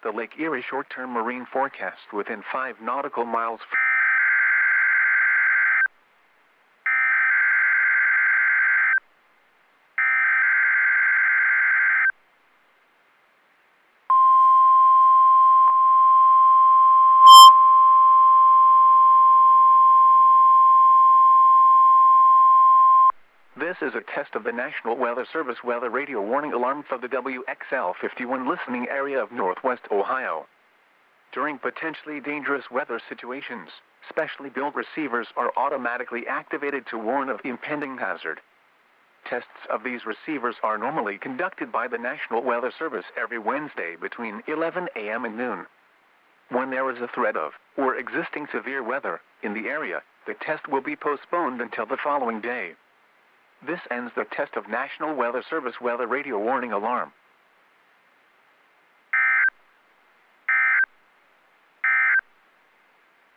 the Lake Erie short-term marine forecast within 5 nautical miles. This is a test of the National Weather Service weather radio warning alarm for the WXL51 listening area of Northwest Ohio. During potentially dangerous weather situations, specially built receivers are automatically activated to warn of impending hazard. Tests of these receivers are normally conducted by the National Weather Service every Wednesday between 11 a.m. and noon. When there is a threat of, or existing severe weather, in the area, the test will be postponed until the following day. This ends the test of National Weather Service weather radio warning alarm.